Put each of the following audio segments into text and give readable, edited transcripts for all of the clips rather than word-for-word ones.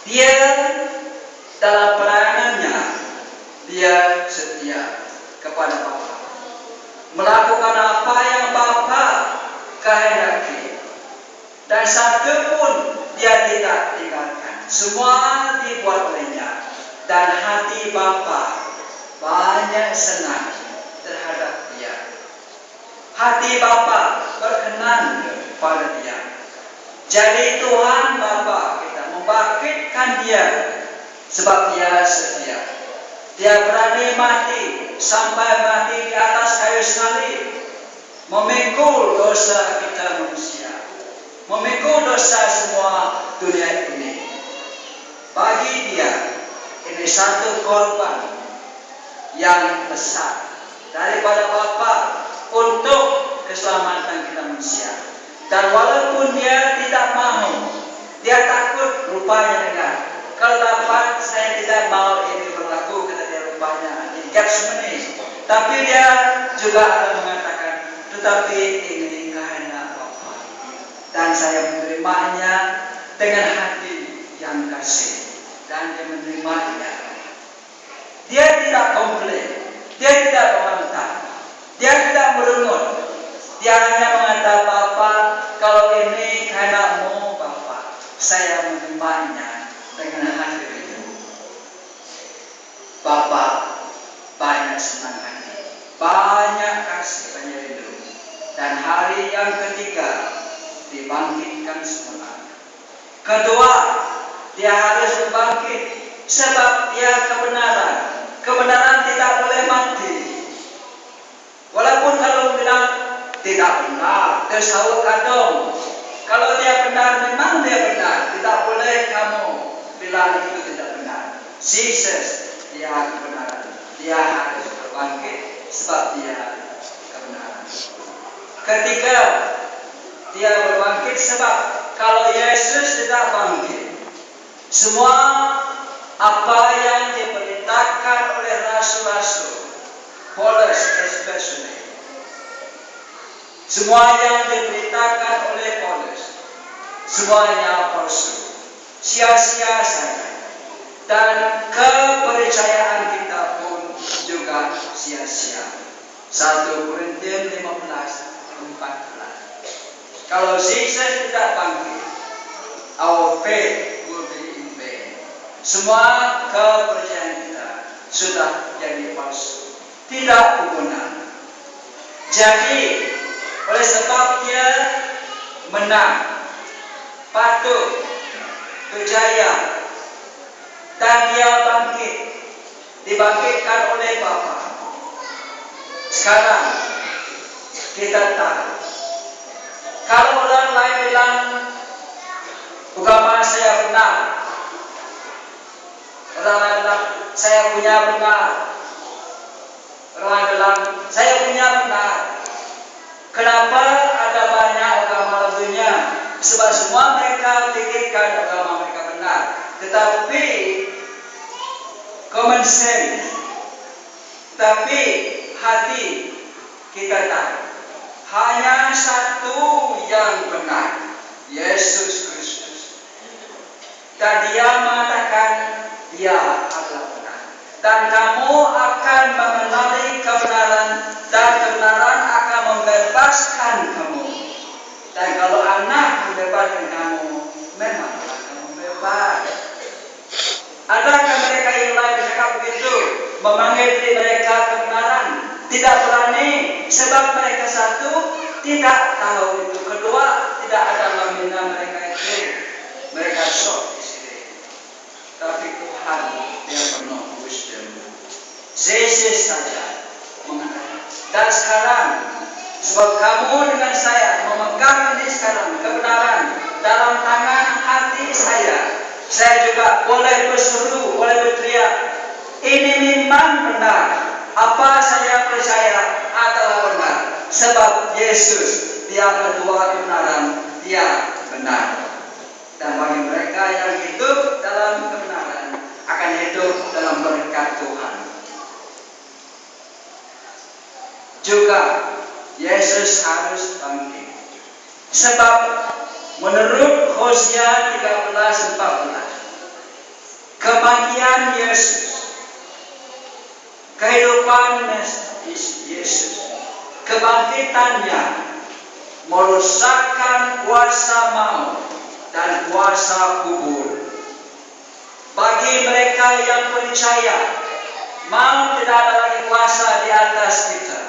Dia dalam pelayanannya, dia setia kepada Bapa, melakukan apa yang Bapa kehendaki, dan satu pun dia tidak tinggalkan. Semua dibuat olehnya, dan hati Bapa banyak senang terhadap dia. Hati Bapa berkenan pada dia. Jadi Tuhan Bapa kita membangkitkan dia sebab dia setia. Dia berani mati sampai mati di atas kayu salib, memikul dosa kita manusia, memikul dosa semua dunia ini. Bagi dia ini satu korban yang besar daripada Bapa untuk keselamatan kita manusia. Dan walaupun dia tidak mau, dia takut rupanya dengar, kalau dapat saya tidak mau ini berlaku, kata dia rupanya di Getsemani. Tapi dia juga akan mengatakan, tetapi ini kehendak Bapa, dan saya menerimanya dengan hati yang kasih, dan dia menerimanya. Dia tidak komplain, dia tidak membantah, dia tidak merungut. Dia hanya mengatakan, Bapa, kalau ini kehendak-Mu Bapa, saya menerimanya dengan hati rindu. Bapa banyak senang hati, banyak kasih, banyak rindu. Dan hari yang ketiga dibangkitkan semula. Kedua, dia harus bangkit sebab dia kebenaran. Kebenaran tidak boleh mati. Walaupun kalau bilang tidak benar, tersahut kadang. Kalau dia benar, memang dia benar. Tidak boleh kamu bilang itu tidak benar. Jesus, dia kebenaran. Dia harus berbangkit sebab dia kebenaran. Ketiga, dia berbangkit sebab kalau Yesus tidak bangkit, semua apa yang diberitakan oleh rasul-rasul, Paulus especially, semua yang diberitakan oleh Paulus, semuanya palsu, sia-sia saja. Dan kepercayaan kita pun juga sia-sia. 1 Korintus 15:14. Kalau Jesus tidak bangkit, our faith will be in vain. Semua kepercayaan kita sudah jadi palsu, tidak berguna. Jadi oleh sebab dia menang, patuh, berjaya, dan dia bangkit, dibangkitkan oleh Bapa. Sekarang kita tahu, kalau orang lain bilang agama saya benar, orang lain bilang saya punya benar, orang lain bilang saya punya benar. Kenapa ada banyak agama dalam dunia? Sebab semua mereka pikirkan agama mereka benar. Tetapi common sense, tapi hati kita tahu hanya satu yang benar, Yesus Kristus. Dan dia mengatakan dia adalah benar. Dan kamu akan mengenali kebenaran, dan kebenaran akan membebaskan kamu. Dan kalau anak membebaskan kamu, memang kamu bebas. Adakah mereka yang lain bercakap begitu, memanggil diri mereka kebenaran? Tidak berani, sebab mereka satu tidak tahu itu, kedua tidak ada lamina mereka itu. Mereka sok di sini. Tapi Tuhan yang penuh wisdom, Yesus saja mengatakan. Dan sekarang, sebab kamu dengan saya memegang ini sekarang kebenaran dalam tangan hati saya juga boleh berseru, boleh berteriak, ini memang benar. Apa saya percaya adalah benar. Sebab Yesus, dia ketua kebenaran, dia benar. Dan bagi mereka yang hidup dalam kebenaran, akan hidup dalam berkat Tuhan. Juga Yesus harus bangkit. Sebab menurut Hosea 13:14, kematian Yesus, kehidupan Yesus, kebangkitannya merusakkan kuasa maut dan kuasa kubur. Bagi mereka yang percaya, maut tidak ada lagi kuasa di atas kita.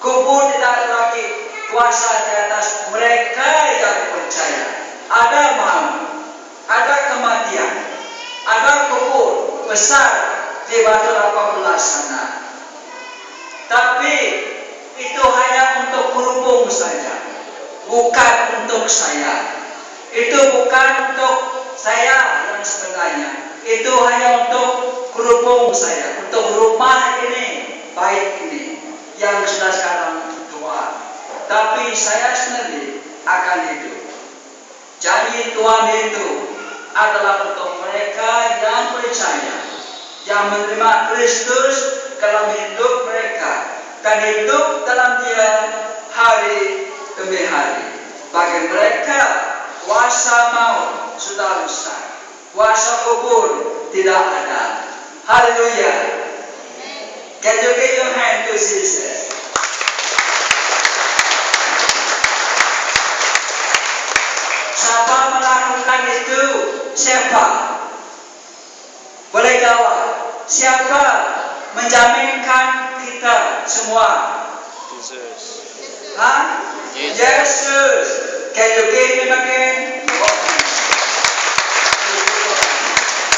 Kubur tidak ada lagi kuasa di atas mereka yang percaya. Ada maut, ada kematian, ada kubur besar di batu 18 sana. Tapi itu hanya untuk kerubung saja, bukan untuk saya. Itu bukan untuk saya yang sebenarnya. Itu hanya untuk kerubung saya, untuk rumah ini, baik ini yang sudah sekarang tua. Tapi saya sendiri akan hidup. Janji Tuhan itu adalah untuk mereka yang percaya, yang menerima Kristus dalam hidup mereka dan hidup dalam Dia hari demi hari. Bagi mereka kuasa maut sudah rusak, kuasa kubur tidak ada. Haleluya! Can you give your hand to Jesus? Siapa melakukan itu? Siapa? Boleh jawab. Siapa menjaminkan kita semua? Jesus. Hah? Yesus. Can you give him again?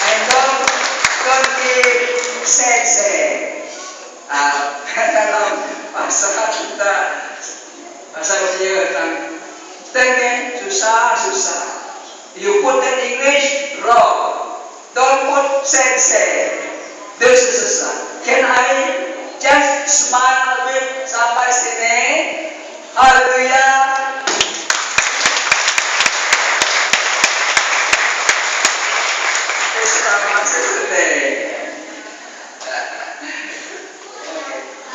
And don't give sense. Dalam bahasa kita, bahasa Indonesia kan, tengah susah. You put in English wrong. Don't put sense. This is susah. Can I just smile a bit sampai sini? Haleluya.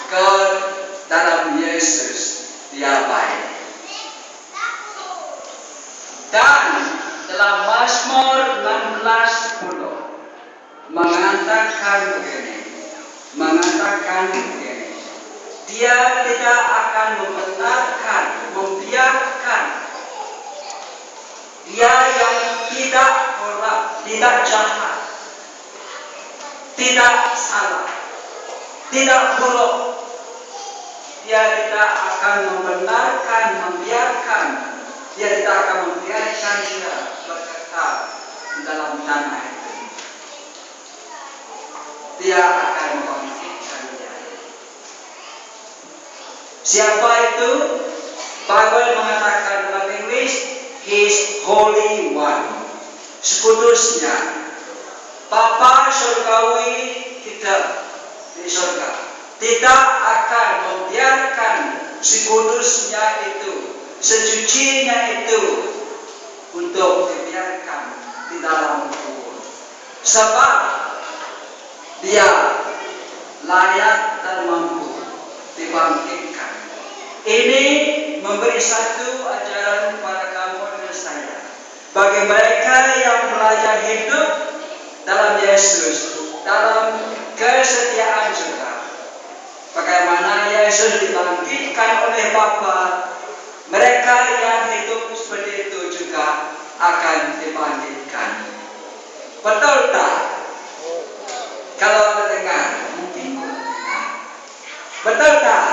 God dalam Yesus Dia baik. Dan dalam Mazmur 16:10 mengatakan begini. Dia tidak akan membiarkan Dia yang tidak korup, tidak jahat, tidak salah, tidak buruk. Dia tidak akan membiarkan dia berkekal di dalam tanah itu. Dia akan membangkitkan dia. Siapa itu? Bible mengatakan dalam English, His Holy One, sekudusnya. Bapa surgawi kita di surga tidak akan membiarkan si kudusnya itu, sesucinya itu untuk dibiarkan di dalam kubur. Sebab Dia layak dan mampu dibangkitkan. Ini memberi satu ajaran kepada kamu dan saya. Bagi mereka yang belajar hidup dalam Yesus, dalam kesetiaan juga. Bagaimana Yesus dibangkitkan oleh Bapa, mereka yang hidup seperti itu juga akan dibangkitkan. Betul tak? Kalau Anda dengar, mungkin betul tak?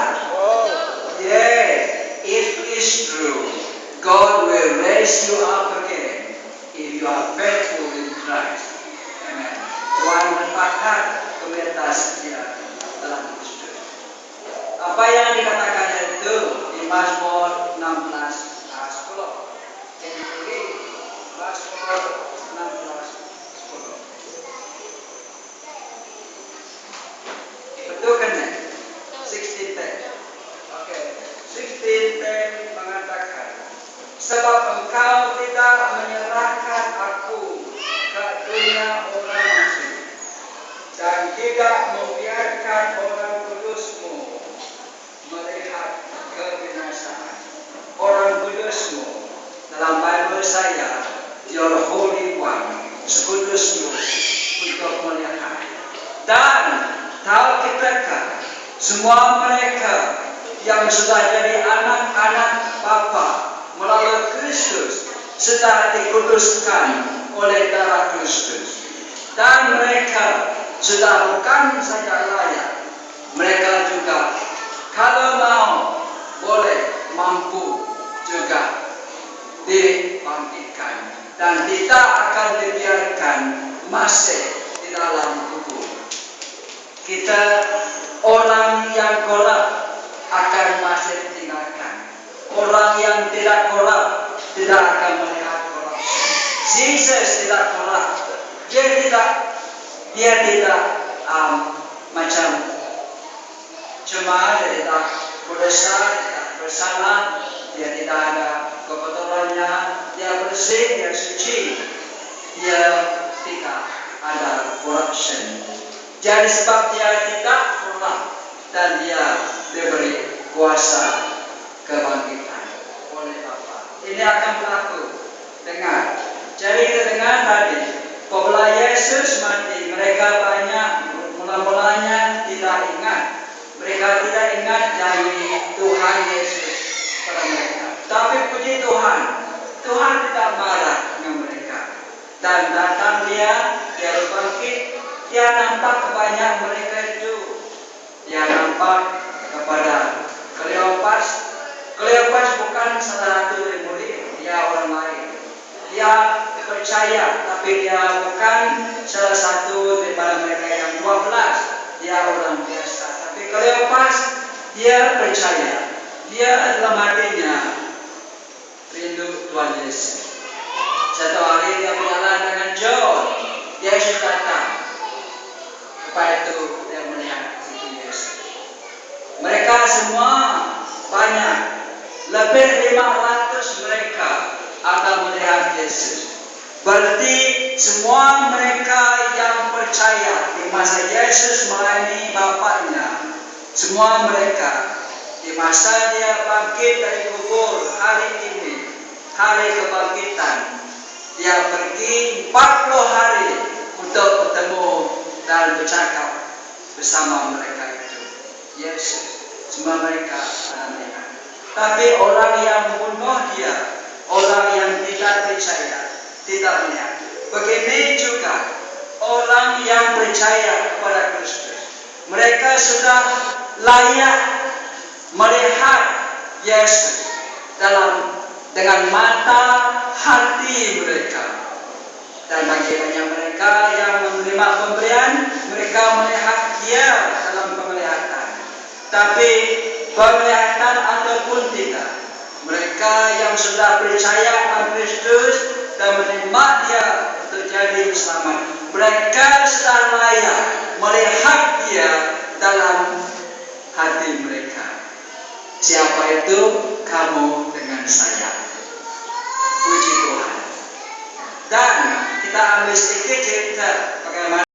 Yes, it is true. God will raise you up again if you are faithful in Christ. Amen. Tuhan menempatkan kebenaran Dia dalam Kristus. Apa yang dikatakannya itu di Mazmur 16:10. Jadi Mazmur 16:10. Betul kan? 16:10. Oke. 16:10 mengatakan, sebab engkau tidak menyerahkan aku ke dunia orang muslim dan tidak membiarkan orang kudusmu melihat kebinasaan. Orang kudusmu dalam Bible saya, Your Holy One, sekudusmu untuk melihat. Dan tahu kita semua mereka yang sudah jadi anak-anak Bapa melalui Kristus sudah dikuduskan oleh darah Kristus. Dan mereka sudah bukan saja layak, mereka juga kalau mau boleh mampu juga dibangkitkan dan tidak akan dibiarkan masih di dalam kubur. Kita orang yang korup akan masih ditinggalkan. Orang yang tidak korup tidak akan melihat korupsi. Jesus tidak korup. Dia tidak macam cuma dia tidak berdosa, tidak bersalah, dia tidak ada kebetulannya, dia bersih, dia suci, dia tidak ada corruption. Jadi sebab dia tidak korup dan dia diberi kuasa kebangkitan oleh Bapa. Ini akan berlaku. Dengar. Jadi kita dengar tadi, apabila Yesus mati, mereka banyak mula-mulanya tidak ingat. Mereka tidak ingat janji Tuhan Yesus pada mereka. Tapi puji Tuhan, Tuhan tidak marah dengan mereka. Dan datang dia berbangkit, dia nampak banyak mereka itu. Dia nampak kepada Kleopas. Kleopas bukan salah satu dari murid, dia orang lain. Dia percaya, tapi dia bukan salah satu daripada mereka yang 12. Dia orang biasa. Tapi Kleopas, dia percaya. Dia dalam hatinya rindu Tuhan Yesus. Satu hari dia berjalan dengan John. Yesus datang. Kepada itu dia melihat itu Yesus. Mereka semua banyak, lebih 500 mereka akan melihat Yesus. Berarti semua mereka yang percaya di masa Yesus melayani Bapaknya, semua mereka di masa dia bangkit dari kubur hari ini, hari kebangkitan, dia pergi 40 hari untuk bertemu dan bercakap bersama mereka itu. Yesus, semua mereka melihat. Tapi orang yang membunuh dia, orang yang tidak percaya, tidak melihat. Begini juga orang yang percaya kepada Kristus. Mereka sudah layak melihat Yesus dengan mata hati mereka. Dan bagi banyak mereka yang menerima pemberian, mereka melihat dia dalam penglihatan. Tapi penglihatan ataupun tidak, mereka yang sudah percaya kepada Kristus dan menerima dia untuk jadi selamat, mereka sudah layak melihat dia dalam hati mereka. Siapa itu? Kamu dengan saya. Puji Tuhan. Dan kita ambil sedikit cerita bagaimana